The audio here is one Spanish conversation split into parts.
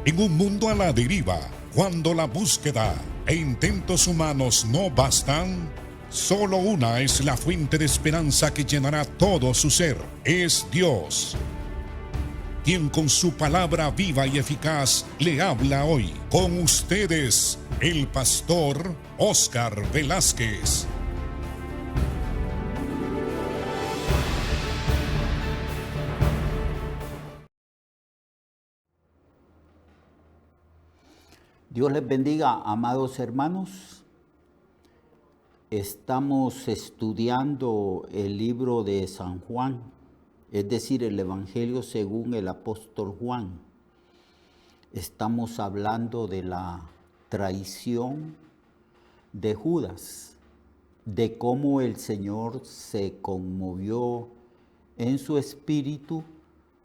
En un mundo a la deriva, cuando la búsqueda e intentos humanos no bastan, solo una es la fuente de esperanza que llenará todo su ser. Es Dios, quien con su palabra viva y eficaz le habla hoy. Con ustedes, el pastor Óscar Velázquez. Dios les bendiga, amados hermanos. Estamos estudiando el libro de San Juan, es decir, el Evangelio según el apóstol Juan. Estamos hablando de la traición de Judas, de cómo el Señor se conmovió en su espíritu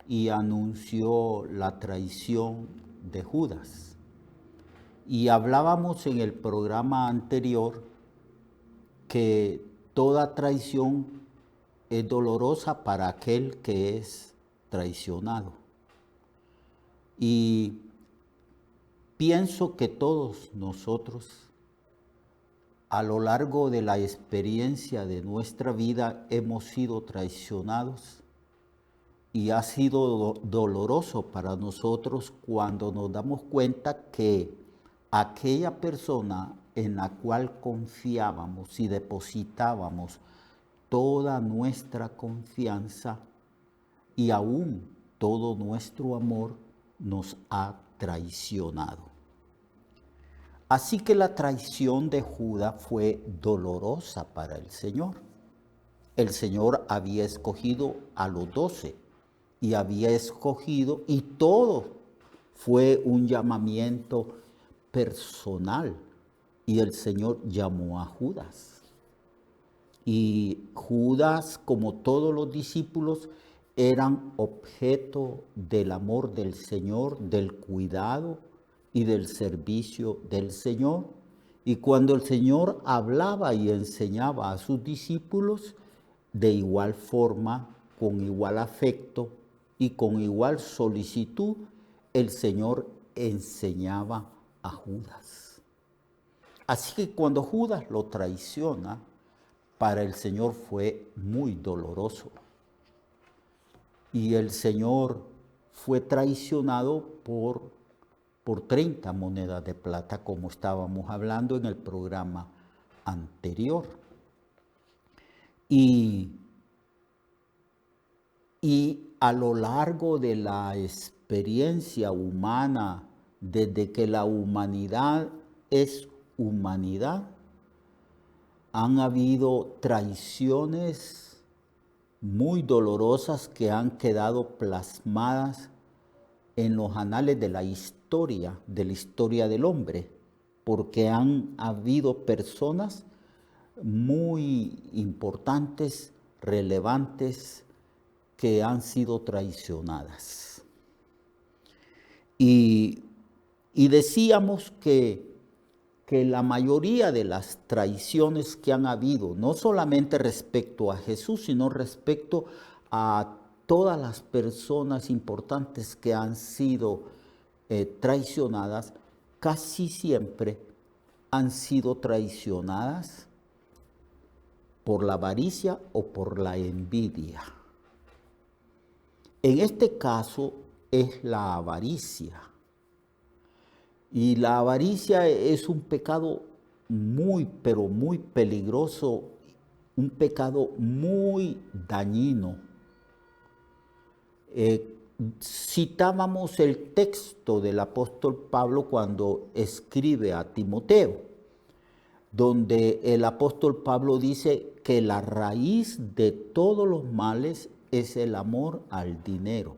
y anunció la traición de Judas. Y hablábamos en el programa anterior que toda traición es dolorosa para aquel que es traicionado. Y pienso que todos nosotros, a lo largo de la experiencia de nuestra vida, hemos sido traicionados y ha sido doloroso para nosotros cuando nos damos cuenta que aquella persona en la cual confiábamos y depositábamos toda nuestra confianza y aún todo nuestro amor nos ha traicionado. Así que la traición de Judas fue dolorosa para el Señor. El Señor había escogido a los 12 y había escogido, y todo fue un llamamiento personal, y el Señor llamó a Judas. Y Judas, como todos los discípulos, eran objeto del amor del Señor, del cuidado y del servicio del Señor. Y cuando el Señor hablaba y enseñaba a sus discípulos, de igual forma, con igual afecto y con igual solicitud, el Señor enseñaba a Judas. Así que cuando Judas lo traiciona, para el Señor fue muy doloroso. Y el Señor fue traicionado por 30 monedas de plata, como estábamos hablando en el programa anterior. Y a lo largo de la experiencia humana, desde que la humanidad es humanidad, han habido traiciones muy dolorosas que han quedado plasmadas en los anales de la historia del hombre, porque han habido personas muy importantes, relevantes, que han sido traicionadas. Y decíamos que la mayoría de las traiciones que han habido, no solamente respecto a Jesús, sino respecto a todas las personas importantes que han sido traicionadas, casi siempre han sido traicionadas por la avaricia o por la envidia. En este caso es la avaricia. Y la avaricia es un pecado muy, pero muy peligroso, un pecado muy dañino. Citábamos el texto del apóstol Pablo cuando escribe a Timoteo, donde el apóstol Pablo dice que la raíz de todos los males es el amor al dinero.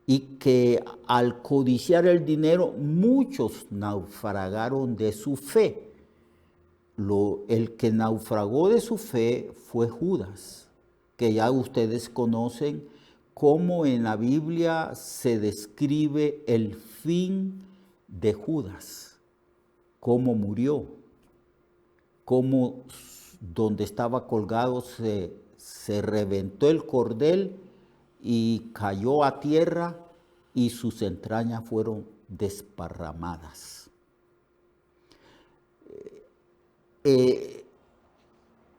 Y que al codiciar el dinero muchos naufragaron de su fe. El que naufragó de su fe fue Judas, que ya ustedes conocen cómo en la Biblia se describe el fin de Judas, cómo murió, cómo donde estaba colgado se reventó el cordel y cayó a tierra y sus entrañas fueron desparramadas.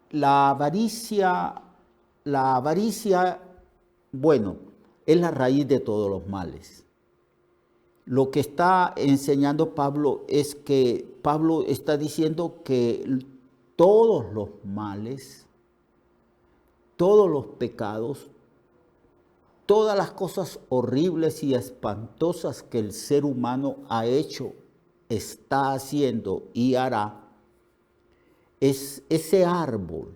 La avaricia, bueno, es la raíz de todos los males. Lo que está enseñando Pablo es que Pablo está diciendo que todos los males, todos los pecados, todas las cosas horribles y espantosas que el ser humano ha hecho, está haciendo y hará, es ese árbol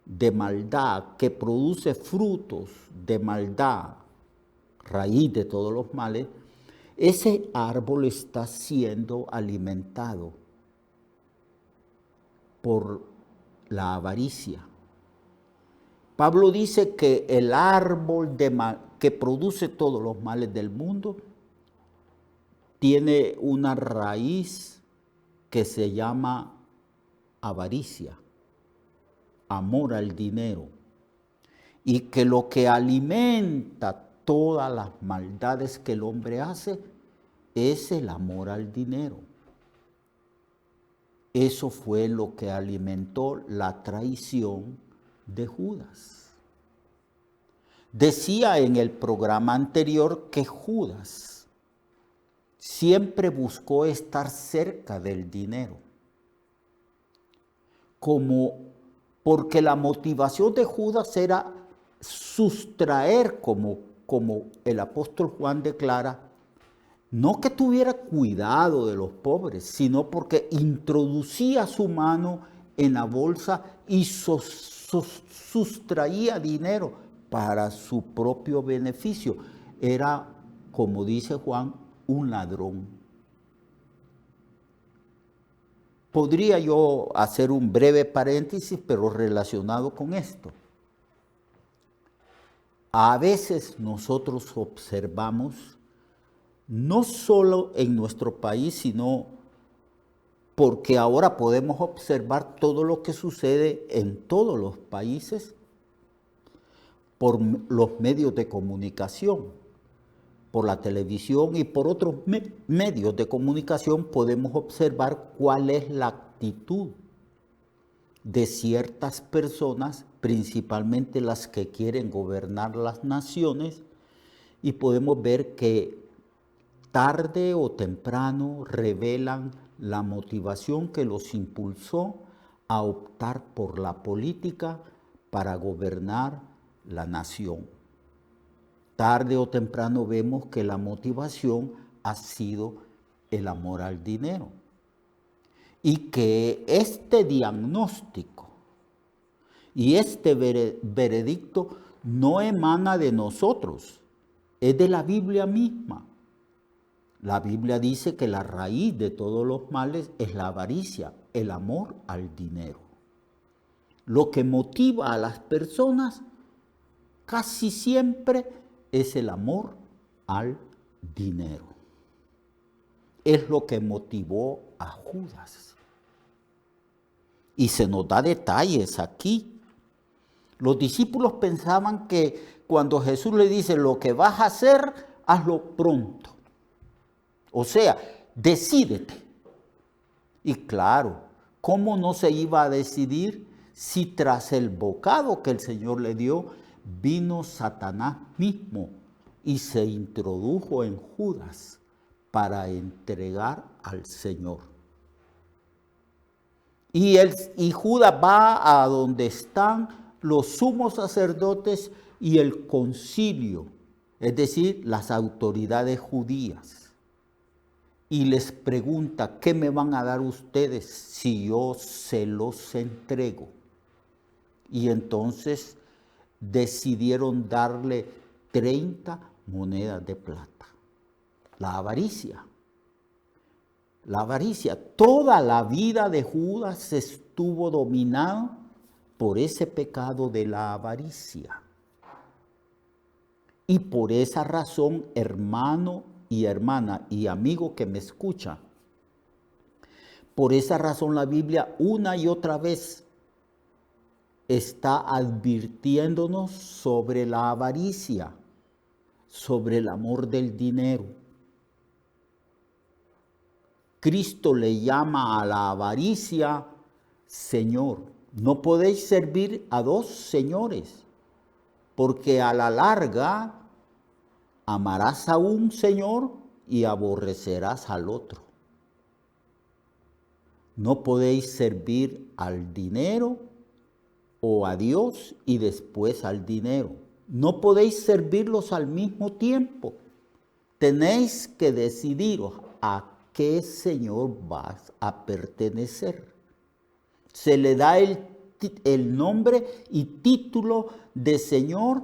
de maldad que produce frutos de maldad, raíz de todos los males. Ese árbol está siendo alimentado por la avaricia. Pablo dice que el árbol que produce todos los males del mundo tiene una raíz que se llama avaricia, amor al dinero, y que lo que alimenta todas las maldades que el hombre hace es el amor al dinero. Eso fue lo que alimentó la traición de Judas. Decía en el programa anterior que Judas siempre buscó estar cerca del dinero, porque la motivación de Judas era sustraer, como el apóstol Juan declara, no que tuviera cuidado de los pobres, sino porque introducía su mano en la bolsa y sustraía dinero para su propio beneficio. Era, como dice Juan, un ladrón. Podría yo hacer un breve paréntesis, pero relacionado con esto. A veces nosotros observamos, no solo en nuestro país, sino porque ahora podemos observar todo lo que sucede en todos los países por los medios de comunicación, por la televisión y por otros medios de comunicación podemos observar cuál es la actitud de ciertas personas, principalmente las que quieren gobernar las naciones, y podemos ver que tarde o temprano revelan la motivación que los impulsó a optar por la política para gobernar la nación. Tarde o temprano vemos que la motivación ha sido el amor al dinero. Y que este diagnóstico y este veredicto no emana de nosotros, es de la Biblia misma. La Biblia dice que la raíz de todos los males es la avaricia, el amor al dinero. Lo que motiva a las personas casi siempre es el amor al dinero. Es lo que motivó a Judas. Y se nos da detalles aquí. Los discípulos pensaban que cuando Jesús le dice lo que vas a hacer, hazlo pronto. O sea, decídete. Y claro, ¿cómo no se iba a decidir si tras el bocado que el Señor le dio, vino Satanás mismo y se introdujo en Judas para entregar al Señor? Y Judas va a donde están los sumos sacerdotes y el concilio, es decir, las autoridades judías, y les pregunta, ¿qué me van a dar ustedes si yo se los entrego? Y entonces decidieron darle 30 monedas de plata. La avaricia. La avaricia. Toda la vida de Judas estuvo dominado por ese pecado de la avaricia. Y por esa razón, hermano y hermana y amigo que me escucha, por esa razón la Biblia una y otra vez está advirtiéndonos sobre la avaricia, sobre el amor del dinero. Cristo le llama a la avaricia Señor. No podéis servir a dos señores, porque a la larga amarás a un Señor y aborrecerás al otro. No podéis servir al dinero o a Dios y después al dinero. No podéis servirlos al mismo tiempo. Tenéis que decidiros a qué Señor vas a pertenecer. Se le da el nombre y título de Señor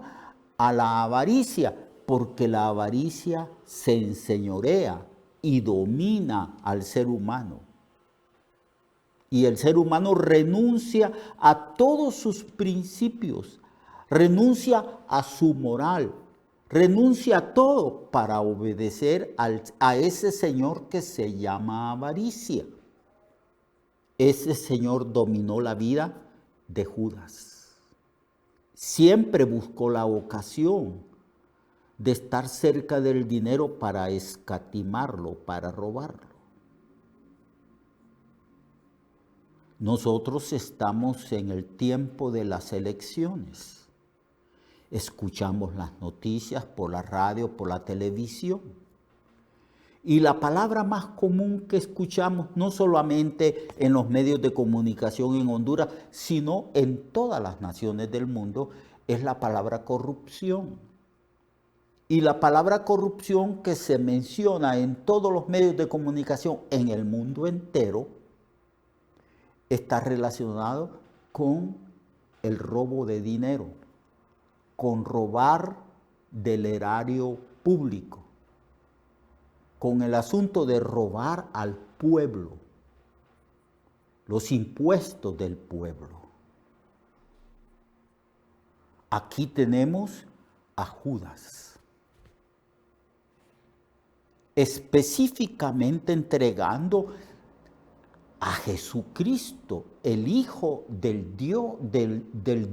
a la avaricia, porque la avaricia se enseñorea y domina al ser humano. Y el ser humano renuncia a todos sus principios, renuncia a su moral, renuncia a todo para obedecer a ese señor que se llama avaricia. Ese señor dominó la vida de Judas. Siempre buscó la ocasión de estar cerca del dinero para escatimarlo, para robarlo. Nosotros estamos en el tiempo de las elecciones. Escuchamos las noticias por la radio, por la televisión. Y la palabra más común que escuchamos, no solamente en los medios de comunicación en Honduras, sino en todas las naciones del mundo, es la palabra corrupción. Y la palabra corrupción que se menciona en todos los medios de comunicación en el mundo entero, está relacionado con el robo de dinero, con robar del erario público, con el asunto de robar al pueblo, los impuestos del pueblo. Aquí tenemos a Judas, específicamente entregando a Jesucristo, el Hijo del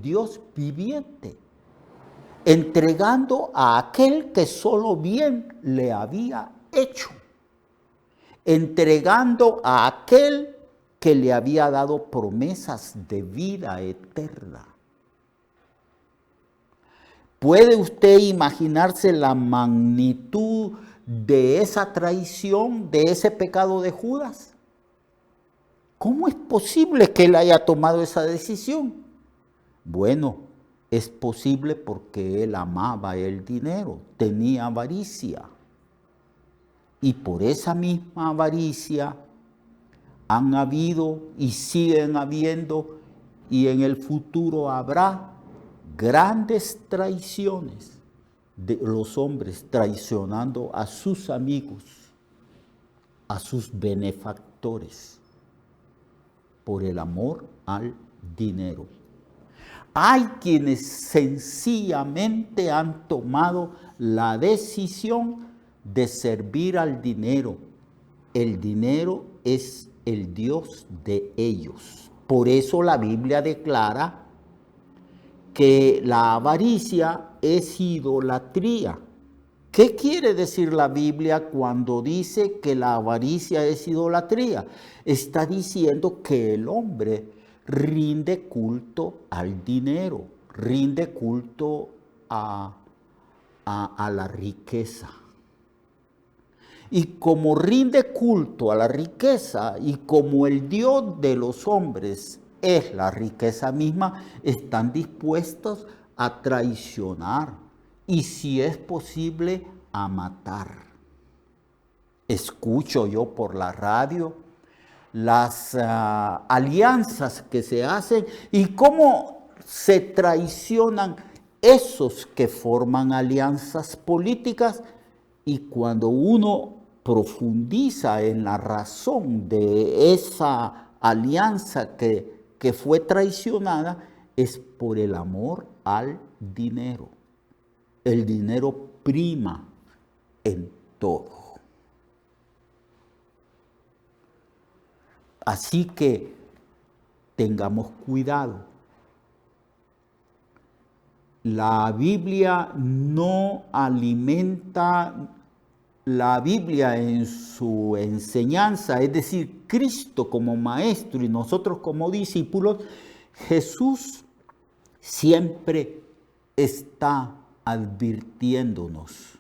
Dios viviente, entregando a aquel que solo bien le había hecho, entregando a aquel que le había dado promesas de vida eterna. ¿Puede usted imaginarse la magnitud de esa traición, de ese pecado de Judas? ¿Cómo es posible que él haya tomado esa decisión? Bueno, es posible porque él amaba el dinero, tenía avaricia. Y por esa misma avaricia han habido y siguen habiendo y en el futuro habrá grandes traiciones de los hombres traicionando a sus amigos, a sus benefactores, por el amor al dinero. Hay quienes sencillamente han tomado la decisión de servir al dinero. El dinero es el Dios de ellos. Por eso la Biblia declara que la avaricia es idolatría. ¿Qué quiere decir la Biblia cuando dice que la avaricia es idolatría? Está diciendo que el hombre rinde culto al dinero, rinde culto a la riqueza. Y como rinde culto a la riqueza y como el Dios de los hombres es la riqueza misma, están dispuestos a traicionar y si es posible a matar. Escucho yo por la radio las alianzas que se hacen y cómo se traicionan esos que forman alianzas políticas, y cuando uno profundiza en la razón de esa alianza que fue traicionada, es por el amor al dinero. El dinero prima en todo. Así que tengamos cuidado. La Biblia no alimenta la Biblia en su enseñanza, es decir, Cristo como maestro y nosotros como discípulos, Jesús siempre está advirtiéndonos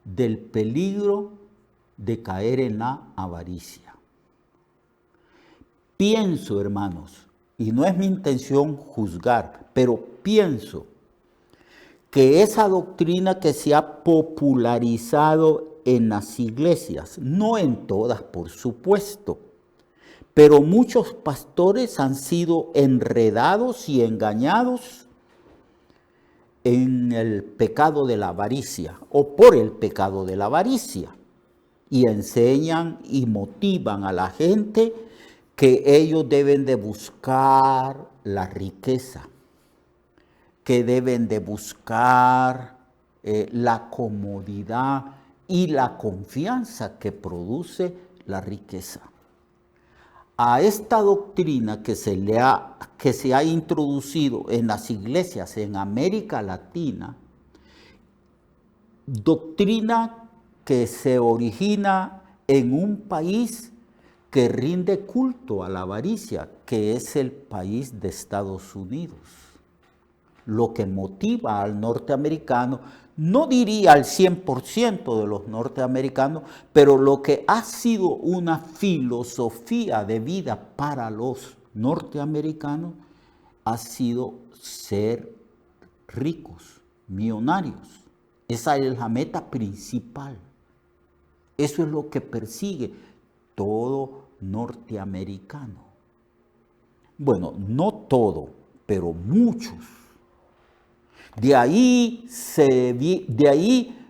del peligro de caer en la avaricia. Pienso, hermanos, y no es mi intención juzgar, pero pienso que esa doctrina que se ha popularizado en las iglesias, no en todas por supuesto, pero muchos pastores han sido enredados y engañados en el pecado de la avaricia o por el pecado de la avaricia, y enseñan y motivan a la gente que ellos deben de buscar la riqueza, que deben de buscar la comodidad y la confianza que produce la riqueza. A esta doctrina que se ha introducido en las iglesias en América Latina, doctrina que se origina en un país que rinde culto a la avaricia, que es el país de Estados Unidos. Lo que motiva al norteamericano, no diría al 100% de los norteamericanos, pero lo que ha sido una filosofía de vida para los norteamericanos ha sido ser ricos, millonarios. Esa es la meta principal. Eso es lo que persigue todo norteamericano. Bueno, no todo, pero muchos. De ahí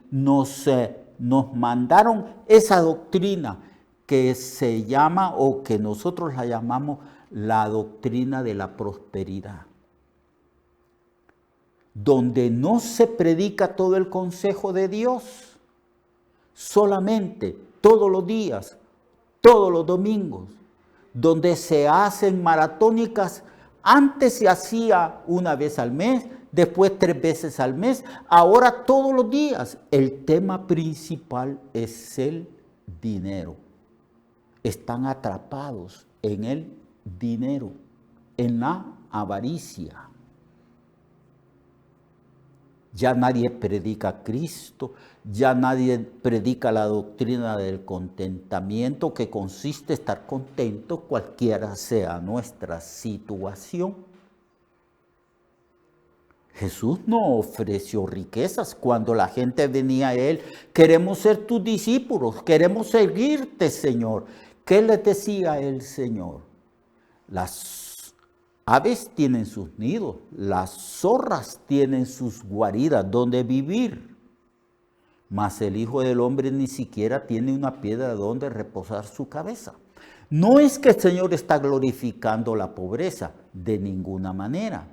nos mandaron esa doctrina que se llama, o que nosotros la llamamos, la doctrina de la prosperidad, donde no se predica todo el consejo de Dios, solamente todos los días, todos los domingos, donde se hacen maratónicas. Antes se hacía una vez al mes, después 3 veces al mes, ahora todos los días. El tema principal es el dinero. Están atrapados en el dinero, en la avaricia. Ya nadie predica a Cristo, ya nadie predica la doctrina del contentamiento, que consiste en estar contento cualquiera sea nuestra situación. Jesús no ofreció riquezas. Cuando la gente venía a Él, queremos ser tus discípulos, queremos seguirte, Señor. ¿Qué les decía el Señor? Las aves tienen sus nidos, las zorras tienen sus guaridas donde vivir, mas el Hijo del Hombre ni siquiera tiene una piedra donde reposar su cabeza. No es que el Señor está glorificando la pobreza, de ninguna manera.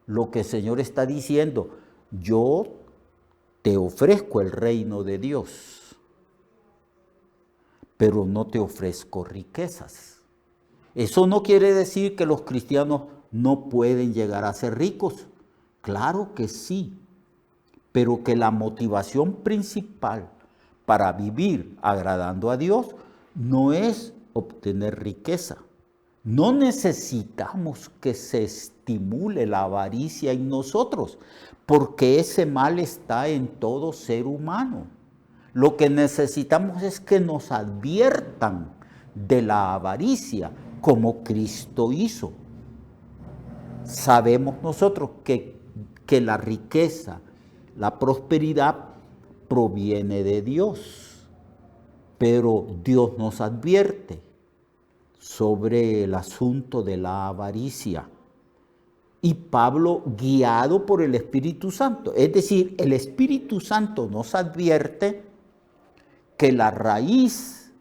Lo que el Señor está diciendo, yo te ofrezco el reino de Dios, pero no te ofrezco riquezas. Eso no quiere decir que los cristianos no pueden llegar a ser ricos. Claro que sí, pero que la motivación principal para vivir agradando a Dios no es obtener riqueza. No necesitamos que se estimule la avaricia en nosotros, porque ese mal está en todo ser humano. Lo que necesitamos es que nos adviertan de la avaricia, como Cristo hizo. Sabemos nosotros que la riqueza, la prosperidad proviene de Dios, pero Dios nos advierte sobre el asunto de la avaricia. Y Pablo, guiado por el Espíritu Santo, es decir, el Espíritu Santo nos advierte que la raíz,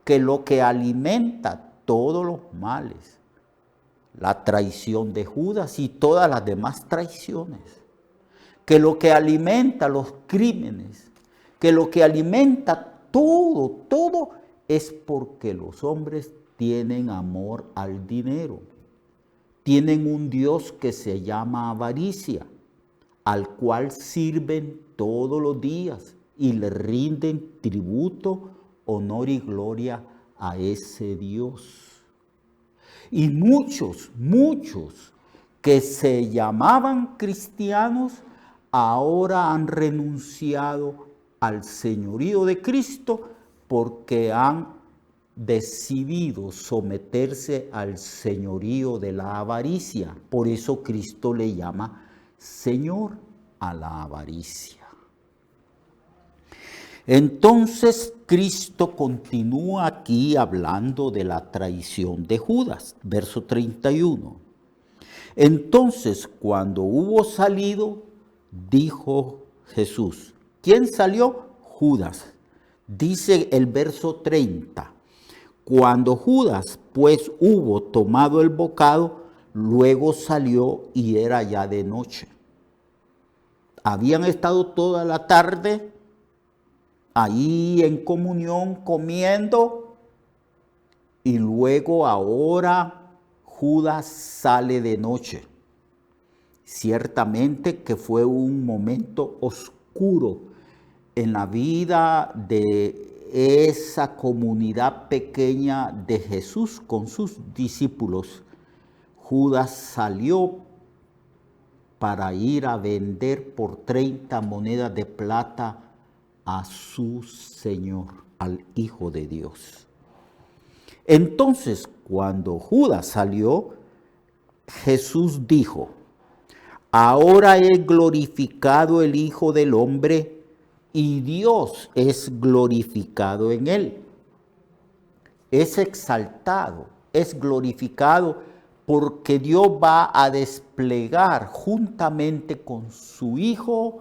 que lo que alimenta todos los males, la traición de Judas y todas las demás traiciones, que lo que alimenta los crímenes, que lo que alimenta todo es porque los hombres tienen amor al dinero. Tienen un Dios que se llama avaricia, al cual sirven todos los días y le rinden tributo, honor y gloria a ese Dios. Y muchos que se llamaban cristianos, ahora han renunciado al señorío de Cristo porque han decidido someterse al señorío de la avaricia. Por eso Cristo le llama Señor a la avaricia. Entonces Cristo continúa aquí hablando de la traición de Judas, verso 31. Entonces, cuando hubo salido, dijo Jesús. ¿Quién salió? Judas. Dice el verso 30. Cuando Judas pues hubo tomado el bocado, luego salió y era ya de noche. Habían estado toda la tarde ahí en comunión comiendo y luego ahora Judas sale de noche. Ciertamente que fue un momento oscuro en la vida de esa comunidad pequeña de Jesús con sus discípulos. Judas salió para ir a vender por 30 monedas de plata a su Señor, al Hijo de Dios. Entonces, cuando Judas salió, Jesús dijo: ahora es glorificado el Hijo del Hombre y Dios es glorificado en él. Es exaltado, es glorificado porque Dios va a desplegar juntamente con su Hijo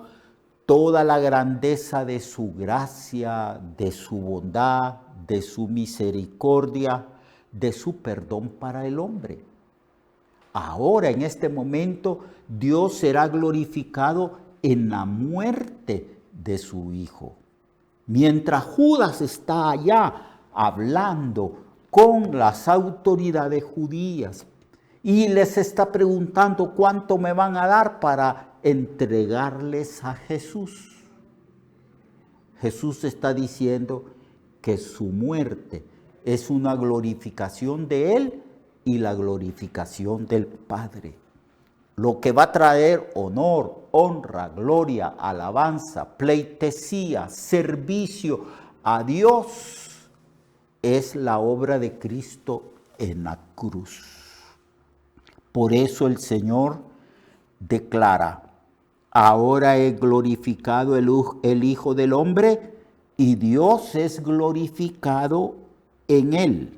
toda la grandeza de su gracia, de su bondad, de su misericordia, de su perdón para el hombre. Ahora, en este momento, Dios será glorificado en la muerte de su Hijo. Mientras Judas está allá hablando con las autoridades judías y les está preguntando cuánto me van a dar para entregarles a Jesús. Jesús está diciendo que su muerte es una glorificación de Él y la glorificación del Padre. Lo que va a traer honor, honra, gloria, alabanza, pleitesía, servicio a Dios es la obra de Cristo en la cruz. Por eso el Señor declara: ahora es glorificado el Hijo del Hombre y Dios es glorificado en él.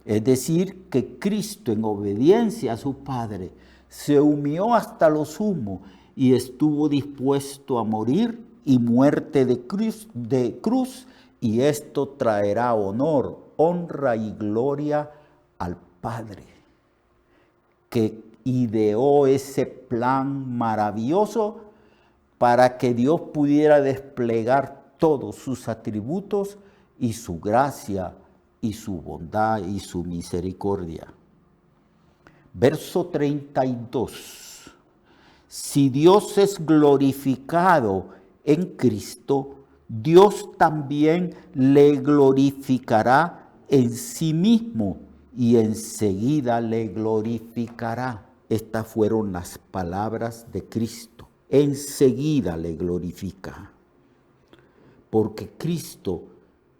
Es decir, que Cristo, en obediencia a su Padre, se humilló hasta lo sumo y estuvo dispuesto a morir y muerte de cruz, y esto traerá honor, honra y gloria al Padre, que ideó ese plan maravilloso para que Dios pudiera desplegar todos sus atributos y su gracia y su bondad y su misericordia. Verso 32. Si Dios es glorificado en Cristo, Dios también le glorificará en sí mismo y enseguida le glorificará. Estas fueron las palabras de Cristo. Enseguida le glorifica. Porque Cristo,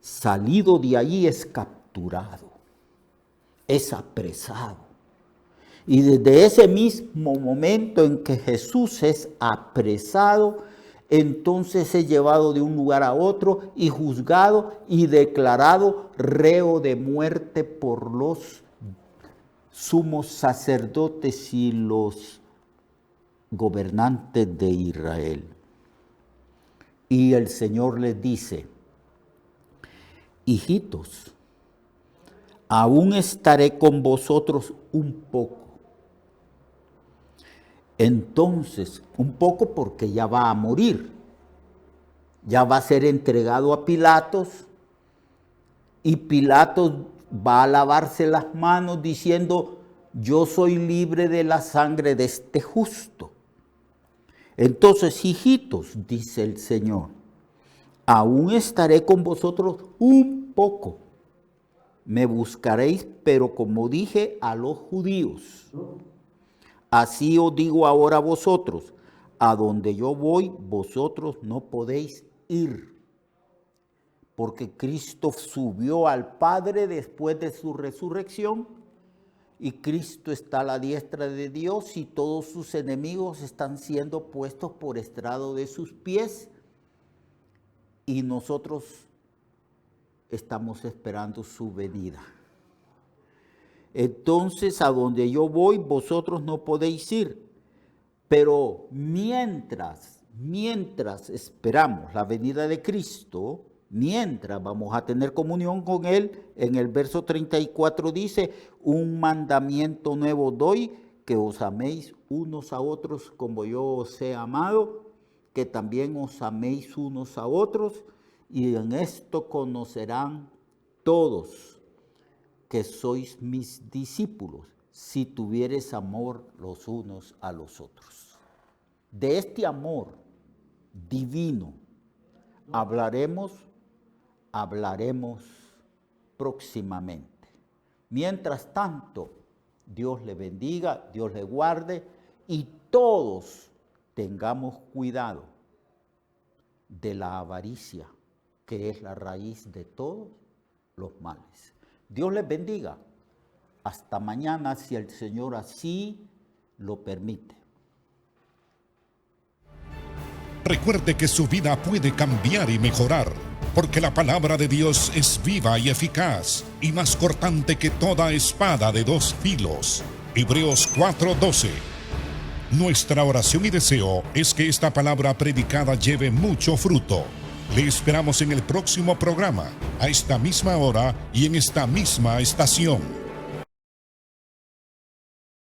salido de allí, es capturado, es apresado. Y desde ese mismo momento en que Jesús es apresado, entonces es llevado de un lugar a otro y juzgado y declarado reo de muerte por los sumos sacerdotes y los gobernantes de Israel. Y el Señor les dice: hijitos, aún estaré con vosotros un poco. Entonces, un poco porque ya va a morir, ya va a ser entregado a Pilatos, y Pilatos va a lavarse las manos diciendo: yo soy libre de la sangre de este justo. Entonces, hijitos, dice el Señor, Aún estaré con vosotros un poco. Me buscaréis, pero como dije a los judíos, así os digo ahora a vosotros, a donde yo voy, vosotros no podéis ir. Porque Cristo subió al Padre después de su resurrección, y Cristo está a la diestra de Dios, y todos sus enemigos están siendo puestos por estrado de sus pies, y nosotros estamos esperando su venida. Entonces, a donde yo voy, vosotros no podéis ir. Pero mientras esperamos la venida de Cristo, mientras vamos a tener comunión con Él, en el verso 34 dice, un mandamiento nuevo doy, que os améis unos a otros como yo os he amado, que también os améis unos a otros, y en esto conocerán todos que sois mis discípulos, si tuviereis amor los unos a los otros. De este amor divino hablaremos próximamente. Mientras tanto, Dios le bendiga, Dios le guarde, y todos tengamos cuidado de la avaricia, que es la raíz de todos los males. Dios les bendiga. Hasta mañana, si el Señor así lo permite. Recuerde que su vida puede cambiar y mejorar, porque la palabra de Dios es viva y eficaz, y más cortante que toda espada de dos filos. Hebreos 4:12. Nuestra oración y deseo es que esta palabra predicada lleve mucho fruto. Le esperamos en el próximo programa, a esta misma hora y en esta misma estación.